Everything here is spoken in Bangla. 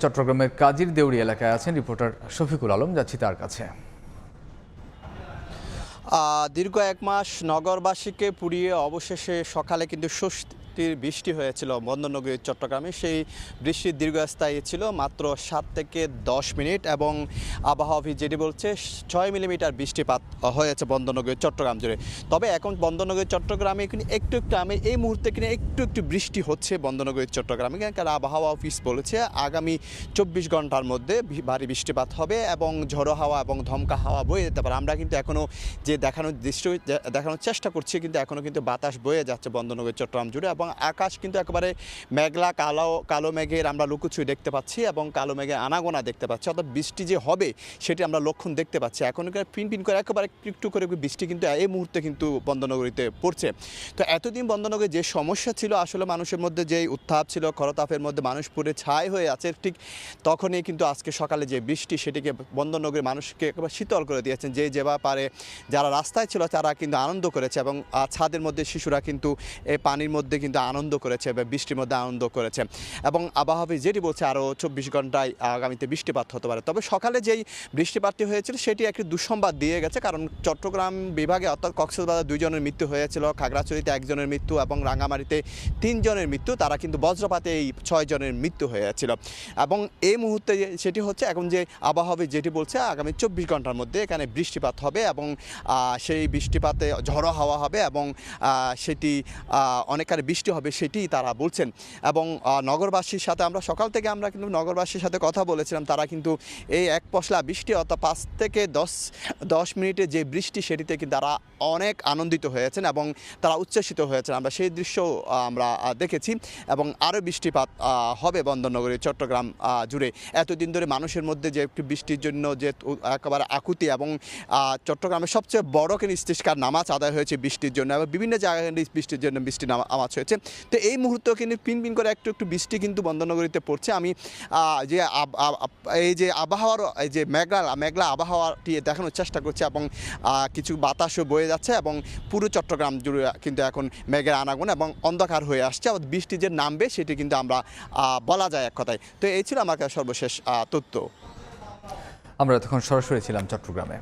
চট্টগ্রামের কাজির দেউরি এলাকায় আছেন রিপোর্টার শফিকুল আলম, যাচ্ছি তার কাছে। দীর্ঘ এক মাস নগরবাসীকে পুড়িয়ে অবশেষে সকালে কিন্তু স্বস্তির বৃষ্টি হয়েছিল বন্দরনগরী চট্টগ্রামে। সেই বৃষ্টির দীর্ঘস্থায়ী ছিল মাত্র 7 থেকে 10 মিনিট এবং আবহাওয়া অফিস যেটি বলছে 6 মিলিমিটার বৃষ্টিপাত হয়েছে বন্দরনগরী চট্টগ্রাম জুড়ে। তবে এখন বন্দরনগরী চট্টগ্রামে কিন্তু একটু আমি এই মুহূর্তে কিন্তু একটু বৃষ্টি হচ্ছে বন্দরনগরী চট্টগ্রামে, কারণ আবহাওয়া অফিস বলেছে আগামী 24 ঘন্টার মধ্যে ভারী বৃষ্টিপাত হবে এবং ঝড়ো হাওয়া এবং ধমকা হাওয়া বয়ে যেতে পারে। আমরা কিন্তু এখনও যে দেখানোর চেষ্টা করছি, কিন্তু এখনও কিন্তু বাতাস বয়ে যাচ্ছে বন্দরনগরী চট্টগ্রাম জুড়ে এবং আকাশ কিন্তু একেবারে মেঘলা কালো মেঘের আমরা লুকোচুরি দেখতে পাচ্ছি এবং কালো মেঘের আনাগোনা দেখতে পাচ্ছি। অর্থাৎ বৃষ্টি যে হবে সেটি আমরা লক্ষণ দেখতে পাচ্ছি। এখনকার পিন করে একেবারে একটু করে বৃষ্টি কিন্তু এই মুহূর্তে কিন্তু বন্দরনগরীতে পড়ছে। তো এতদিন বন্দরনগরী যে সমস্যা ছিল, আসলে মানুষের মধ্যে যেই উত্তাপ ছিল, খরতাপের মধ্যে মানুষ পুরে ছাই হয়ে আছে, ঠিক তখনই কিন্তু আজকে সকালে যে বৃষ্টি সেটিকে বন্দরনগরীর মানুষকে একেবারে শীতল করে দিয়েছেন। যেভাবে পারে যারা রাস্তায় ছিল তারা কিন্তু আনন্দ করেছে এবং ছাদের মধ্যে শিশুরা কিন্তু এই পানির মধ্যে কিন্তু আনন্দ করেছে বা বৃষ্টির মধ্যে আনন্দ করেছে এবং আবহাওয়া অফিস যেটি বলছে আরও 24 ঘন্টায় আগামীতে বৃষ্টিপাত হতে পারে। তবে সকালে যেই বৃষ্টিপাতটি হয়েছিল সেটি একটি দুঃসংবাদ দিয়ে গেছে, কারণ চট্টগ্রাম বিভাগে অর্থাৎ কক্সবাজার 2 জনের মৃত্যু হয়েছিল, খাগড়াছড়িতে 1 জনের মৃত্যু এবং রাঙামাটিতে 3 জনের মৃত্যু। তারা কিন্তু বজ্রপাতে এই 6 জনের মৃত্যু হয়েছিল এবং এই মুহূর্তে সেটি হচ্ছে এখন যে আবহাওয়া অফিস যেটি বলছে আগামী 24 ঘন্টার মধ্যে এখানে বৃষ্টিপাত হবে এবং সেই বৃষ্টিপাতে ঝড়ো হাওয়া হবে এবং সেটি অনেকখানি বৃষ্টি হবে সেটি তারা বলছেন। এবং নগরবাসীর সাথে আমরা সকাল থেকে কিন্তু নগরবাসীর সাথে কথা বলেছিলাম। তারা কিন্তু এই এক পশলা বৃষ্টি অর্থাৎ 5 থেকে 10 মিনিটে যে বৃষ্টি সেটিতে কিন্তু তারা অনেক আনন্দিত হয়েছেন এবং তারা উচ্ছ্বসিত হয়েছেন। আমরা সেই দৃশ্য আমরা দেখেছি এবং আরও বৃষ্টিপাত হবে বন্দরনগরী চট্টগ্রাম জুড়ে। এতদিন ধরে মানুষের মধ্যে যে একটু বৃষ্টির জন্য যে একেবারে আকুতি এবং চট্টগ্রামের সবচেয়ে বড় কিন্তু ইস্তিসকার নামাজ আদায় হয়েছে বৃষ্টির জন্য এবং বিভিন্ন জায়গায় বৃষ্টির জন্য নামাজ হয়েছে। তো এই মুহূর্তেও কিন্তু পিন করে একটু বৃষ্টি কিন্তু বন্দরনগরীতে পড়ছে। আমি যে এই যে আবহাওয়ার এই যে মেঘলা আবহাওয়াটি দেখানোর চেষ্টা করছি এবং কিছু বাতাসও বয়ে যাচ্ছে এবং পুরো চট্টগ্রাম জুড়ে কিন্তু এখন মেঘের আনাগোনা এবং অন্ধকার হয়ে আসছে। আবার বৃষ্টি যে নামবে সেটি কিন্তু আমরা বলা যায় এক কথায়। তো এই ছিল আমার কাছে সর্বশেষ তথ্য। আমরা এতক্ষণ সরাসরি ছিলাম চট্টগ্রামে।